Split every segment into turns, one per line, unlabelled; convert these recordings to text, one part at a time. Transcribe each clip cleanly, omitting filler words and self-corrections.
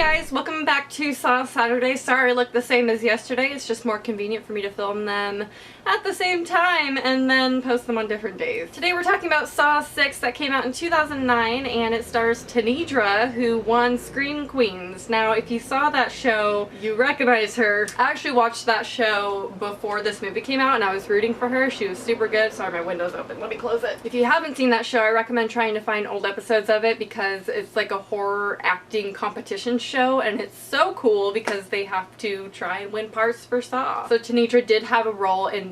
guys, welcome back to Saw Saturday. Sorry I look the same as yesterday, it's just more convenient for me to film them at the same time and then post them on different days. Today we're talking about Saw 6 that came out in 2009 and it stars Tanidra, who won Scream Queens. Now if you saw that show, you recognize her. I actually watched that show before this movie came out and I was rooting for her. She was super good. Sorry, my window's open. Let me close it. If you haven't seen that show, I recommend trying to find old episodes of it because it's like a horror acting competition show and it's so cool because they have to try and win parts for Saw. So Tanidra did have a role in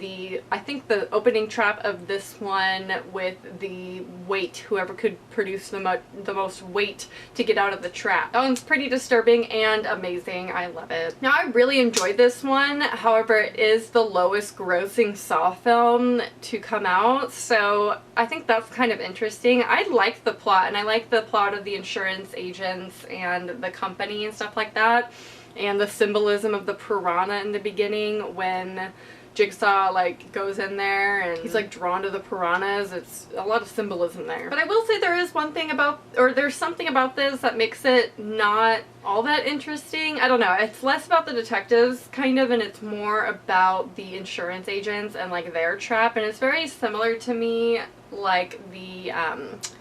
I think the opening trap of this one with the weight, whoever could produce the most weight to get out of the trap. That one's pretty disturbing and amazing. I love it. Now I really enjoyed this one, however it is the lowest grossing Saw film to come out, so I think that's kind of interesting. I like the plot and I like the plot of the insurance agents and the company and stuff like that, and the symbolism of the piranha in the beginning when Jigsaw like goes in there and he's like drawn to the piranhas. It's a lot of symbolism there. But I will say there is one thing about, or there's something about this that makes it not all that interesting. I don't know. It's less about the detectives kind of and it's more about the insurance agents and like their trap, and it's very similar to me like the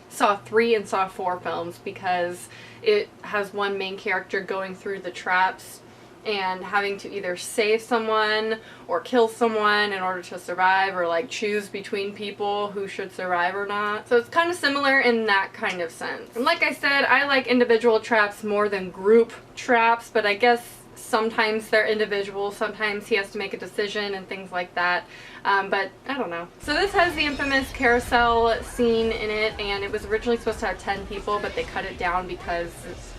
Saw 3 and Saw 4 films because it has one main character going through the traps and having to either save someone or kill someone in order to survive, or like choose between people who should survive or not. So it's kind of similar in that kind of sense. And like I said, I like individual traps more than group traps, but I guess sometimes they're individual, sometimes he has to make a decision and things like that, but I don't know. So this has the infamous carousel scene in it, and it was originally supposed to have 10 people, but they cut it down because,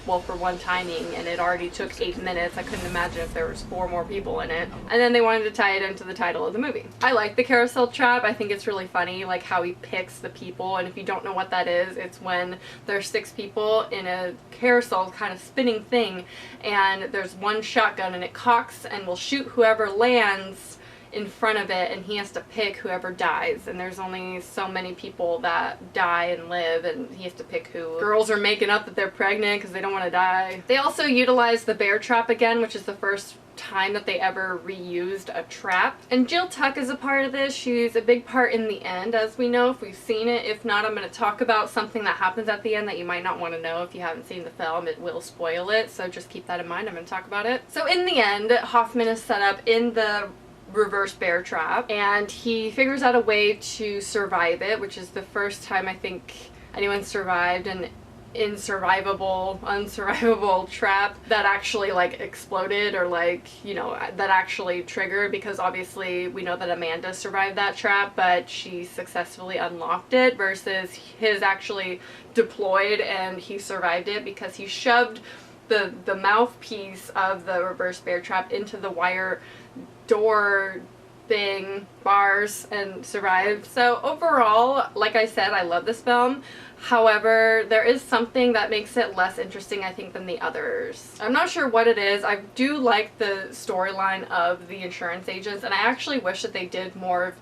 well, for one timing, and it already took 8 minutes. I couldn't imagine if there was 4 more people in it. And then they wanted to tie it into the title of the movie. I like the carousel trap. I think it's really funny, like how he picks the people, and if you don't know what that is, it's when there's 6 people in a carousel kind of spinning thing, and there's one shotgun and it cocks and will shoot whoever lands in front of it, and he has to pick whoever dies, and there's only so many people that die and live, and he has to pick who. Girls are making up that they're pregnant because they don't want to die. They also utilized the bear trap again, which is the first time that they ever reused a trap. And Jill Tuck is a part of this. She's a big part in the end, as we know if we've seen it. If not, I'm going to talk about something that happens at the end that you might not want to know if you haven't seen the film. It will spoil it, so just keep that in mind. I'm going to talk about it. So in the end, Hoffman is set up in the reverse bear trap and he figures out a way to survive it, which is the first time I think anyone survived an unsurvivable trap that actually like exploded, or like, you know, that actually triggered, because obviously we know that Amanda survived that trap but she successfully unlocked it, versus his actually deployed and he survived it because he shoved the mouthpiece of the reverse bear trap into the wire door thing, bars, and survived. So overall, like I said, I love this film. However, there is something that makes it less interesting, I think, than the others. I'm not sure what it is. I do like the storyline of the insurance agents, and I actually wish that they did more of,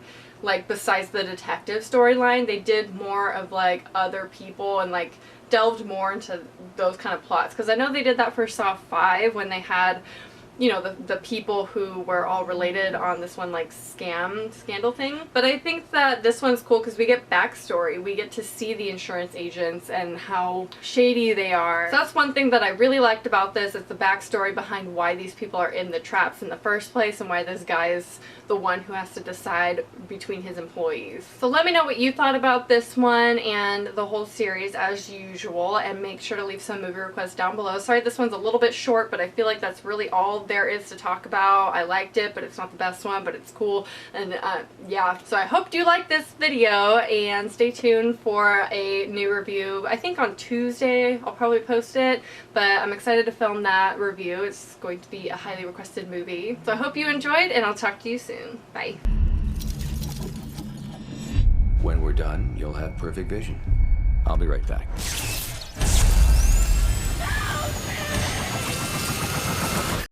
like, besides the detective storyline, they did more of like other people and like delved more into those kind of plots, because I know they did that for Saw 5 when they had, you know, the people who were all related on this one like scandal thing. But I think that this one's cool because we get backstory. We get to see the insurance agents and how shady they are. So that's one thing that I really liked about this, is the backstory behind why these people are in the traps in the first place and why this guy is the one who has to decide between his employees. So let me know what you thought about this one and the whole series as usual, and make sure to leave some movie requests down below. Sorry this one's a little bit short, but I feel like that's really all there is to talk about. I liked it, but it's not the best one, but it's cool. And yeah, so I hope you like this video, and stay tuned for a new review. I think on Tuesday I'll probably post it, but I'm excited to film that review. It's going to be a highly requested movie. So I hope you enjoyed, and I'll talk to you soon. Bye.
When we're done, you'll have perfect vision. I'll be right back.